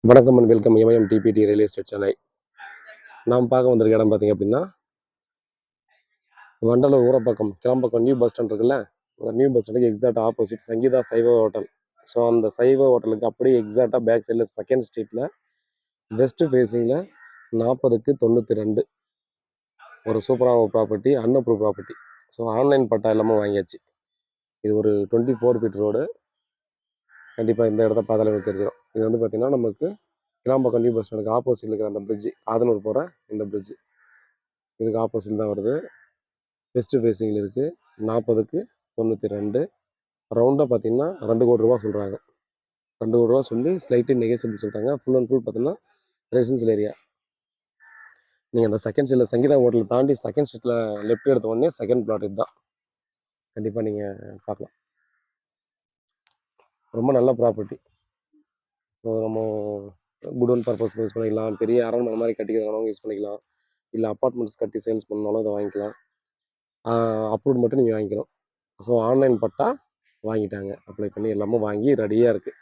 வணக்கம் and welcome MIM DPT real estate Chennai. நாம் பார்க்க வந்திருக்க இடம் பார்த்தீங்க அப்படின்னா Vandalur Urapakkam Kilambakkam new bus stand இருக்குல்ல, அந்த நியூ பஸ் ஸ்டாண்டுக்கு எக்ஸாக்ட் ஆப்போசிட் சங்கீதா சைவ ஹோட்டல். ஸோ அந்த சைவ ஹோட்டலுக்கு அப்படியே எக்ஸாக்டாக பேக் சைடில் செகண்ட் ஸ்ட்ரீட்டில் வெஸ்ட் ஃபேஸிங்கில் 40க்கு 92 ஒரு சூப்பரான ஒரு property, unapprove property. So online patta எல்லாமே வாங்கியாச்சு. இது ஒரு 24 ஃபீட் ரோடு. கண்டிப்பாக இந்த இடத்த பார்த்தாலே எனக்கு தெரிஞ்சிடும். இது வந்து பார்த்திங்கன்னா நமக்கு கிளாம்பக்கம் நியூ பஸ் ஸ்டாண்டுக்கு ஆப்போசிட்டில் இருக்கிற அந்த பிரிட்ஜு, ஆதனூர் போகிற இந்த பிரிட்ஜு இதுக்கு ஆப்போசிட் தான் வருது. வெஸ்ட் ஃபேஸிங்கில் இருக்குது. 40க்கு 92 ரவுண்டாக பார்த்தீங்கன்னா 2 கோடி ரூபா சொல்கிறாங்க. 2 கோடி ரூபா சொல்லி ஸ்லைட்லி நெகோசியபிள் சொல்கிறாங்க. ஃபுல் அண்ட் ஃபுல் பார்த்தீங்கன்னா ரெசிடென்ஷியல் ஏரியா. நீங்கள் அந்த செகண்ட் ஸ்ட்ரீட்டில் சங்கீதா ஹோட்டல் தாண்டி செகண்ட் ஸ்ட்ரீட்டில் லெஃப்ட் எடுத்த உடனே செகண்ட் பிளாட் இதுதான். கண்டிப்பாக நீங்கள் பார்க்கலாம். ரொம்ப நல்ல ப்ராப்பர்ட்டி. ஸோ நம்ம குடோன் பர்பஸ் யூஸ் பண்ணிக்கலாம், பெரிய அரண்மனை மாதிரி கட்டிக்கிறதுனாலும் யூஸ் பண்ணிக்கலாம், இல்லை அப்பார்ட்மெண்ட்ஸ் கட்டி சேல்ஸ் பண்ணாலும் இதை வாங்கிக்கலாம். அப்ரூவ் மட்டும் நீங்கள் வாங்கிக்கணும். ஸோ ஆன்லைன் பட்டா வாங்கிட்டாங்க, அப்ளை பண்ணி எல்லாமே வாங்கி ரெடியாக இருக்குது.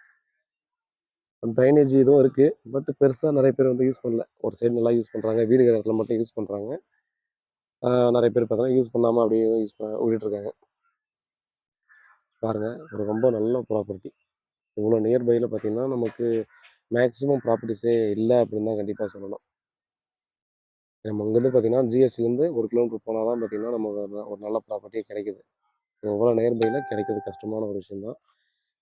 ட்ரைனேஜ் இதுவும் இருக்குது, பட் பெருசாக நிறைய பேர் வந்து யூஸ் பண்ணல. ஒரு சைடு நல்லா யூஸ் பண்ணுறாங்க, வீடு இடத்துல மட்டும் யூஸ் பண்ணுறாங்க. நிறைய பேர் பார்த்தோன்னா யூஸ் பண்ணாமல் அப்படியே யூஸ் விட்டுட்ருக்காங்க. பாருங்கள், ஒரு ரொம்ப நல்ல ப்ராப்பர்ட்டி. இவ்வளோ நியர்பையில் பார்த்தீங்கன்னா நமக்கு மேக்ஸிமம் ப்ராப்பர்ட்டிஸே இல்லை அப்படின்னு தான் கண்டிப்பாக சொல்லணும். நம்ம இங்கேருந்து பார்த்தீங்கன்னா ஜிஎஸ்டிலேருந்து 1 கிலோமீட்டர் போனால் தான் பார்த்தீங்கன்னா நமக்கு ஒரு நல்ல ப்ராப்பர்ட்டியே கிடைக்குது. இவ்வளோ நியர்பையில் கிடைக்கிறது கஷ்டமான ஒரு விஷயந்தான்.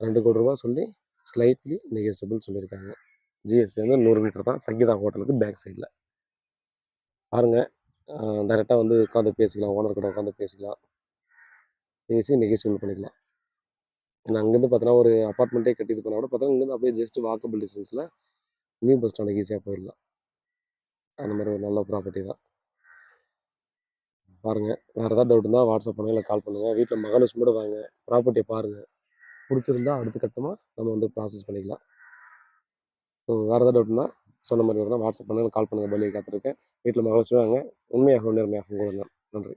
2 கோடி ரூபா சொல்லி ஸ்லைட்லி நெகோசியபிள் சொல்லியிருக்காங்க. ஜிஎஸ்டிலேருந்து 100 மீட்டர் தான் சங்கீதா ஹோட்டலுக்கு பேக் சைடில். பாருங்கள், டைரெக்டாக வந்து உட்காந்து பேசிக்கலாம், ஓனர் கூட உட்காந்து பேசிக்கலாம், பேசி நெகோசியபிள் பண்ணிக்கலாம். ஏன்னா அங்கேருந்து பார்த்தோன்னா ஒரு அப்பார்ட்மெண்ட்டே கட்டிட்டு போனால் கூட பார்த்தோன்னா இங்கேருந்து அப்படியே ஜஸ்ட் வாக்கபிள் டிஸ்டன்ஸில் நியூ பஸ் ஸ்டாண்டுக்கு ஈஸியாக போயிடலாம். அந்த மாதிரி ஒரு நல்ல ப்ராப்பர்ட்டி தான். பாருங்கள், வேறு ஏதாவது டவுட் இருந்தால் வாட்ஸ்அப் பண்ணுங்கள், இல்லை கால் பண்ணுங்கள். வீட்டில் மகாலட்சுமியோட வாங்க, ப்ராப்பர்ட்டியை பாருங்கள். பிடிச்சிருந்தா அடுத்த கட்டமாக நம்ம வந்து ப்ராசஸ் பண்ணிக்கலாம். ஸோ வேறு ஏதாவது டவுட்னா சொன்ன மாதிரி வருதுன்னா வாட்ஸ்அப் பண்ணுங்கள், கால் பண்ணுங்கள், பதிலுக்கு காத்திருக்கேன். வீட்டில் மகாலட்சுமி வாங்க, உண்மையாகவும் நேர்மையாகவும் கூட. நன்றி.